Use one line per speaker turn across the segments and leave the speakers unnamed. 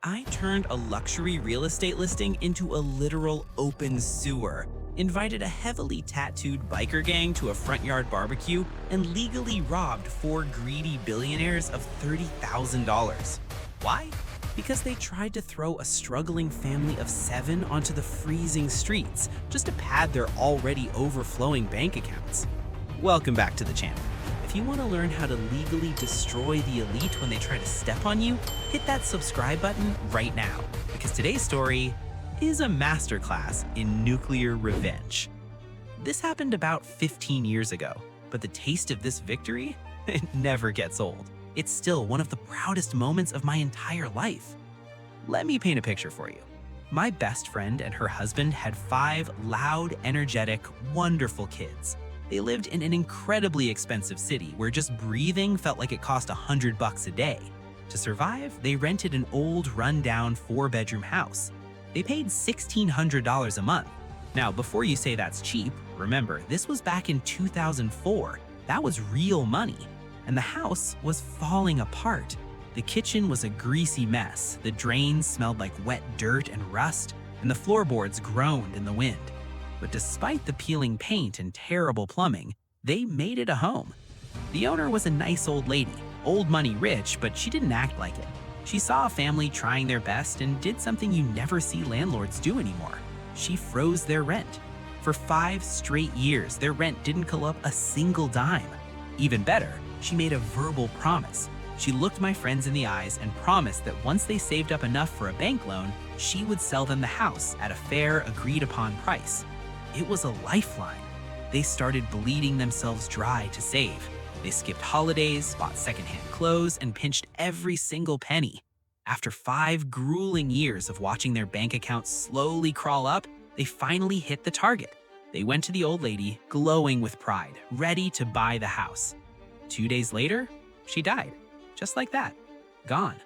I turned a luxury real estate listing into a literal open sewer, invited a heavily tattooed biker gang to a front yard barbecue, and legally robbed four greedy billionaires of $30,000. Why? Because they tried to throw a struggling family of seven onto the freezing streets just to pad their already overflowing bank accounts. Welcome back to the channel. If you want to learn how to legally destroy the elite when they try to step on you, hit that subscribe button right now, because today's story is a masterclass in nuclear revenge. This happened about 15 years ago, but the taste of this victory, it never gets old. It's still one of the proudest moments of my entire life. Let me paint a picture for you. My best friend and her husband had 5 loud, energetic, wonderful kids. They lived in an incredibly expensive city where just breathing felt like it cost $100 a day. To survive, they rented an old, run-down 4-bedroom house. They paid $1,600 a month. Now, before you say that's cheap, remember, this was back in 2004. That was real money. And the house was falling apart. The kitchen was a greasy mess. The drains smelled like wet dirt and rust, and the floorboards groaned in the wind. But despite the peeling paint and terrible plumbing, they made it a home. The owner was a nice old lady, old money rich, but she didn't act like it. She saw a family trying their best and did something you never see landlords do anymore. She froze their rent. For 5 straight years, their rent didn't go up a single dime. Even better, she made a verbal promise. She looked my friends in the eyes and promised that once they saved up enough for a bank loan, she would sell them the house at a fair, agreed-upon price. It was a lifeline. They started bleeding themselves dry to save. They skipped holidays, bought secondhand clothes, and pinched every single penny. After 5 grueling years of watching their bank accounts slowly crawl up, they finally hit the target. They went to the old lady, glowing with pride, ready to buy the house. 2 days later, she died. Just like that. Gone.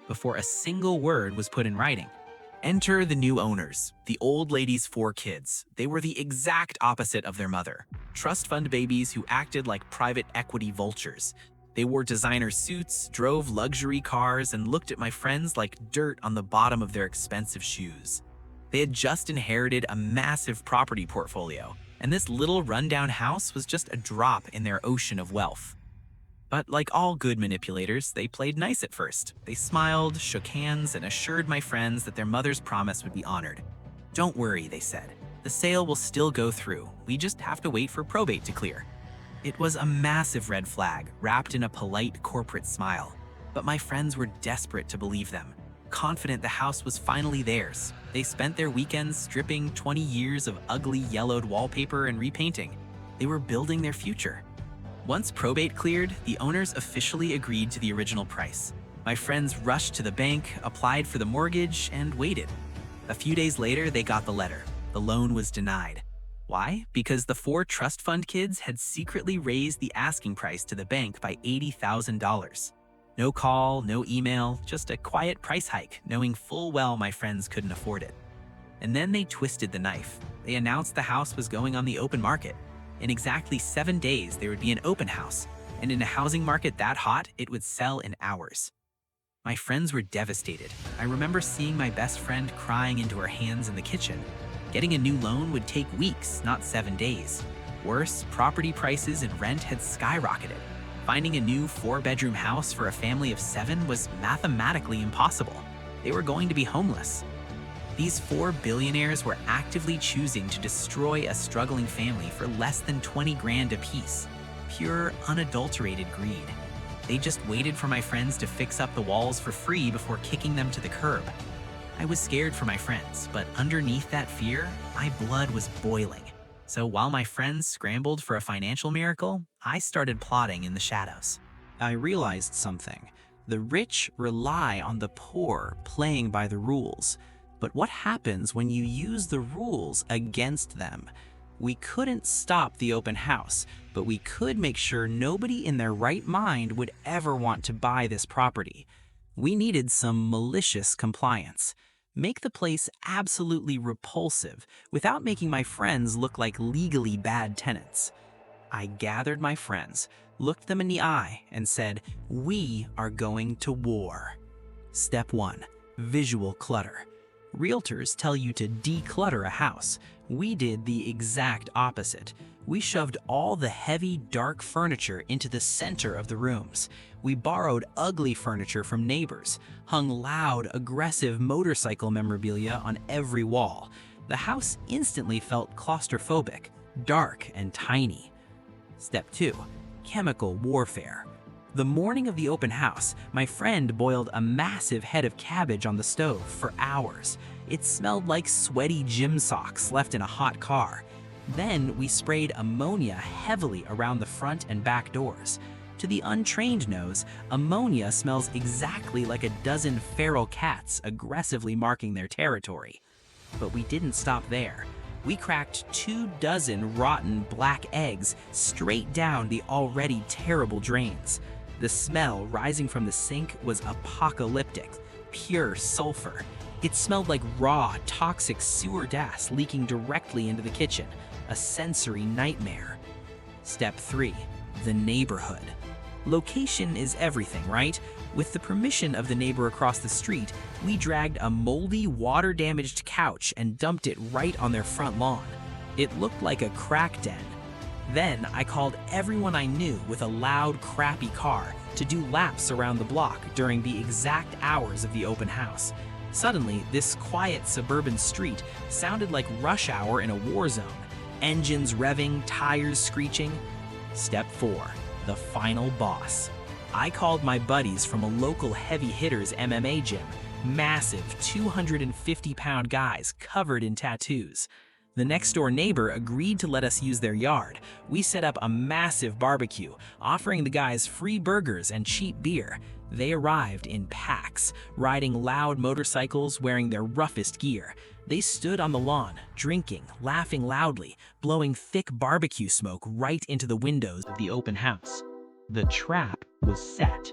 Before a single word was put in writing. Enter the new owners, the old lady's 4 kids. They were the exact opposite of their mother. Trust fund babies who acted like private equity vultures. They wore designer suits, drove luxury cars, and looked at my friends like dirt on the bottom of their expensive shoes. They had just inherited a massive property portfolio, and this little rundown house was just a drop in their ocean of wealth. But like all good manipulators, they played nice at first. They smiled, shook hands, and assured my friends that their mother's promise would be honored. Don't worry, they said. The sale will still go through. We just have to wait for probate to clear. It was a massive red flag, wrapped in a polite corporate smile. But my friends were desperate to believe them, confident the house was finally theirs. They spent their weekends stripping 20 years of ugly yellowed wallpaper and repainting. They were building their future. Once probate cleared, the owners officially agreed to the original price. My friends rushed to the bank, applied for the mortgage, and waited. A few days later, they got the letter. The loan was denied. Why? Because the 4 trust fund kids had secretly raised the asking price to the bank by $80,000. No call, no email, just a quiet price hike, knowing full well my friends couldn't afford it. And then they twisted the knife. They announced the house was going on the open market. In exactly 7 days, there would be an open house, and in a housing market that hot, it would sell in hours. My friends were devastated. I remember seeing my best friend crying into her hands in the kitchen. Getting a new loan would take weeks, not 7 days. Worse, property prices and rent had skyrocketed. Finding a new 4-bedroom house for a family of 7 was mathematically impossible. They were going to be homeless. These 4 billionaires were actively choosing to destroy a struggling family for less than 20 grand apiece. Pure, unadulterated greed. They just waited for my friends to fix up the walls for free before kicking them to the curb. I was scared for my friends, but underneath that fear, my blood was boiling. So while my friends scrambled for a financial miracle, I started plotting in the shadows. I realized something. The rich rely on the poor playing by the rules. But what happens when you use the rules against them? We couldn't stop the open house, but we could make sure nobody in their right mind would ever want to buy this property. We needed some malicious compliance. Make the place absolutely repulsive without making my friends look like legally bad tenants. I gathered my friends, looked them in the eye, and said, "We are going to war." Step 1. Visual clutter. Realtors tell you to declutter a house. We did the exact opposite. We shoved all the heavy, dark furniture into the center of the rooms. We borrowed ugly furniture from neighbors, hung loud, aggressive motorcycle memorabilia on every wall. The house instantly felt claustrophobic, dark, and tiny. Step 2. Chemical warfare. The morning of the open house, my friend boiled a massive head of cabbage on the stove for hours. It smelled like sweaty gym socks left in a hot car. Then we sprayed ammonia heavily around the front and back doors. To the untrained nose, ammonia smells exactly like a dozen feral cats aggressively marking their territory. But we didn't stop there. We cracked 24 rotten black eggs straight down the already terrible drains. The smell rising from the sink was apocalyptic, pure sulfur. It smelled like raw, toxic sewer gas leaking directly into the kitchen, a sensory nightmare. Step 3. The neighborhood. Location is everything, right? With the permission of the neighbor across the street, we dragged a moldy, water-damaged couch and dumped it right on their front lawn. It looked like a crack den. Then I called everyone I knew with a loud, crappy car to do laps around the block during the exact hours of the open house. Suddenly, this quiet suburban street sounded like rush hour in a war zone. Engines revving, tires screeching. Step 4. The final boss. I called my buddies from a local heavy hitters MMA gym, massive 250-pound guys covered in tattoos. The next-door neighbor agreed to let us use their yard. We set up a massive barbecue, offering the guys free burgers and cheap beer. They arrived in packs, riding loud motorcycles, wearing their roughest gear. They stood on the lawn, drinking, laughing loudly, blowing thick barbecue smoke right into the windows of the open house. The trap was set.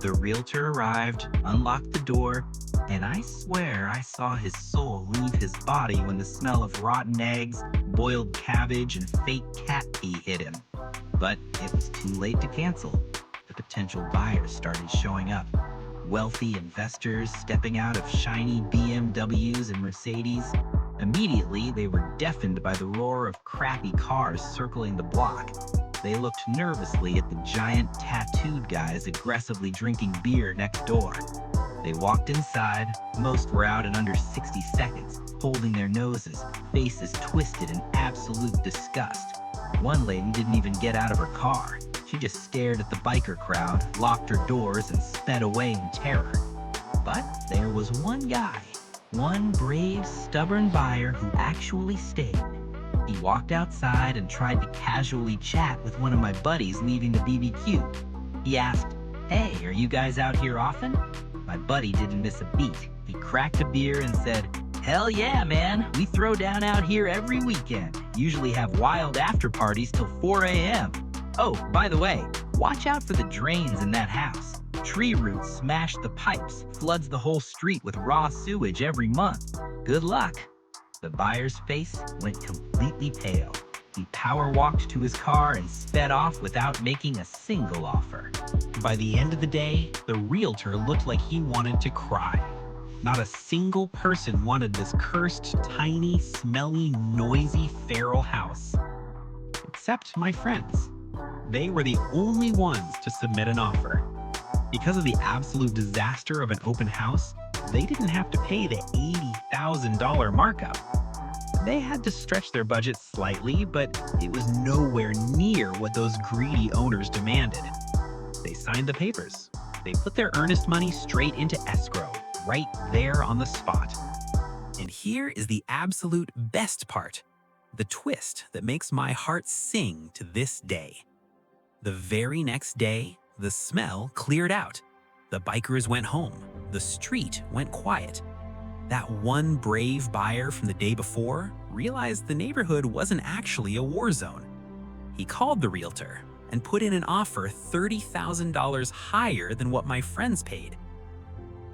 The realtor arrived, unlocked the door, and I swear I saw his soul leave his body when the smell of rotten eggs, boiled cabbage, and fake cat pee hit him. But it was too late to cancel. The potential buyers started showing up. Wealthy investors stepping out of shiny BMWs and Mercedes. Immediately, they were deafened by the roar of crappy cars circling the block. They looked nervously at the giant tattooed guys aggressively drinking beer next door. They walked inside. Most were out in under 60 seconds, holding their noses, faces twisted in absolute disgust. One lady didn't even get out of her car. She just stared at the biker crowd, locked her doors, and sped away in terror. But there was one guy, one brave, stubborn buyer who actually stayed. He walked outside and tried to casually chat with one of my buddies leaving the BBQ. He asked, "Hey, are you guys out here often?" My buddy didn't miss a beat. He cracked a beer and said, "Hell yeah, man. We throw down out here every weekend. Usually have wild after parties till 4 a.m. Oh, by the way, watch out for the drains in that house. Tree roots smash the pipes, floods the whole street with raw sewage every month. Good luck." The buyer's face went completely pale. He power walked to his car and sped off without making a single offer. By the end of the day, the realtor looked like he wanted to cry. Not a single person wanted this cursed, tiny, smelly, noisy, feral house. Except my friends. They were the only ones to submit an offer. Because of the absolute disaster of an open house, they didn't have to pay the $80,000 markup. They had to stretch their budget slightly, but it was nowhere near what those greedy owners demanded. They signed the papers. They put their earnest money straight into escrow, right there on the spot. And here is the absolute best part, the twist that makes my heart sing to this day. The very next day, the smell cleared out. The bikers went home. The street went quiet. That one brave buyer from the day before realized the neighborhood wasn't actually a war zone. He called the realtor and put in an offer $30,000 higher than what my friends paid.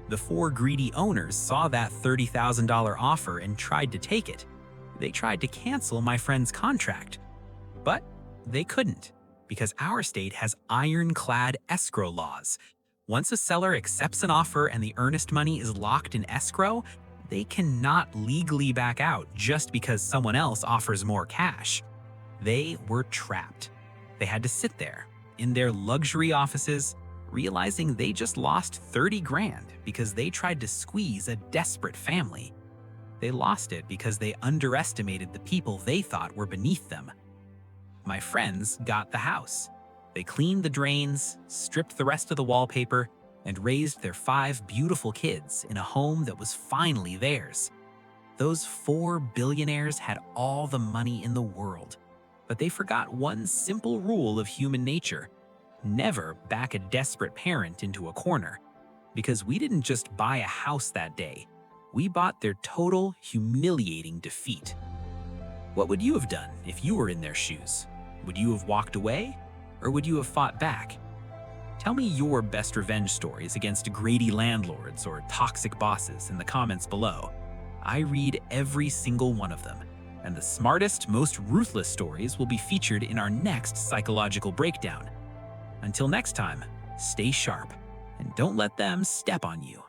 The 4 greedy owners saw that $30,000 offer and tried to take it. They tried to cancel my friend's contract, but they couldn't because our state has ironclad escrow laws. Once a seller accepts an offer and the earnest money is locked in escrow, they cannot legally back out just because someone else offers more cash. They were trapped. They had to sit there in their luxury offices, realizing they just lost 30 grand because they tried to squeeze a desperate family. They lost it because they underestimated the people they thought were beneath them. My friends got the house. They cleaned the drains, stripped the rest of the wallpaper, and raised their 5 beautiful kids in a home that was finally theirs. Those 4 billionaires had all the money in the world, but they forgot one simple rule of human nature: never back a desperate parent into a corner. Because we didn't just buy a house that day, we bought their total, humiliating defeat. What would you have done if you were in their shoes? Would you have walked away, or would you have fought back? Tell me your best revenge stories against greedy landlords or toxic bosses in the comments below. I read every single one of them, and the smartest, most ruthless stories will be featured in our next psychological breakdown. Until next time, stay sharp and don't let them step on you.